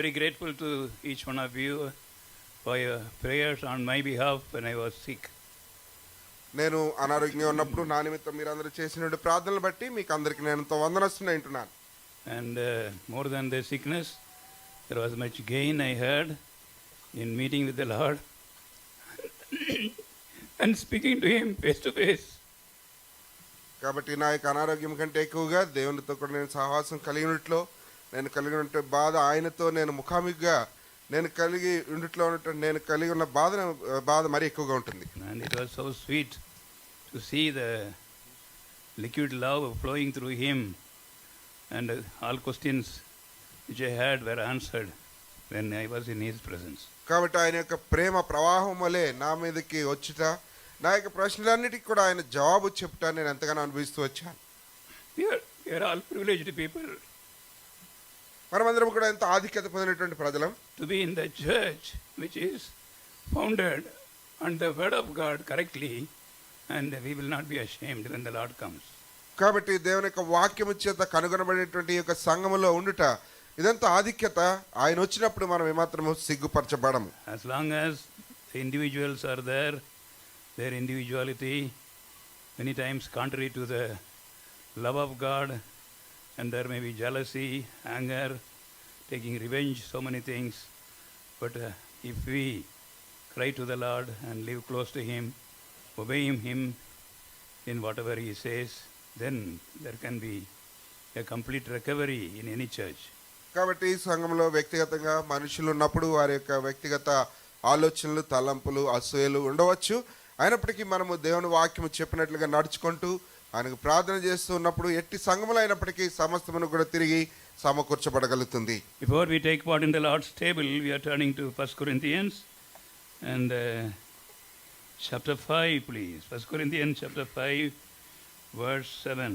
Very grateful to each one of you for your prayers on my behalf when I was sick. నేను అనారోగ్యంగా ఉన్నప్పుడు నా నిమిత్తం మీరందరూ చేసిన ప్రార్థనలు బట్టి మీకు అందరికి నేను ఎంతో వందనస్తున్నా అంటున్నాను. And more than the sickness, there was much gain I heard in meeting with the Lord and speaking to Him face to face. కాబట్టి నా యొక్క అనారోగ్యం కంటే ఎక్కువగా దేవునితో కూడా నేను సహవాసం కలిగినట్లో నేను కలిగి ఉంటే బాధ ఆయనతో నేను ముఖాముఖిగా నేను కలిగి ఉండిట్లో ఉన్నటువంటి నేను కలిగి ఉన్న బాధ మరీ ఎక్కువగా ఉంటుంది. And it was so sweet to see the liquid love flowing through him, and all questions which I had were answered when I was in his presence. కాబట్టి ఆయన యొక్క ప్రేమ ప్రవాహం వలె నా మీదకి వచ్చుట, నా యొక్క ప్రశ్నలన్నిటికీ కూడా ఆయన జవాబు చెప్తా నేను ఎంతగానో అనుభవిస్తూ వచ్చాను. We are all privileged people. మనమందరం కూడా ఎంత ఆధిక్యత పొందినటువంటి ప్రజలం. To be in the church which is founded on the word of God correctly, and we will not be ashamed when the Lord comes. కాబట్టి దేవుని యొక్క వాక్యము చేత కనుగొనబడినటువంటి యొక్క సంఘములో ఉండుట ఇదంతా ఆధిక్యత. ఆయన వచ్చినప్పుడు మనం ఏమాత్రము సిగ్గుపరచబడము. As long as the individuals are there, their individuality many times contrary to the love of God, and there may be jealousy, anger, taking revenge, so many things. But if we cry to the Lord and live close to Him, obeying Him in whatever He says, then there can be a complete recovery in any church. కాబట్టి సంఘంలో వ్యక్తిగతంగా మనుషులు ఉన్నప్పుడు వారి యొక్క వ్యక్తిగత ఆలోచనలు, తలంపులు, అసూయలు ఉండవచ్చు. అయినప్పటికీ మనము దేవుని వాక్యము చెప్పినట్లుగా నడుచుకుంటూ ఆయనకు ప్రార్థన చేస్తూ ఉన్నప్పుడు ఎట్టి సంఘములు అయినప్పటికీ సమస్తమును కూడా తిరిగి సమకూర్చబడగలుగుతుంది. Before we take part in the Lord's table, we are turning to 1 Corinthians and chapter 5, please. 1 Corinthians chapter 5, verse 7.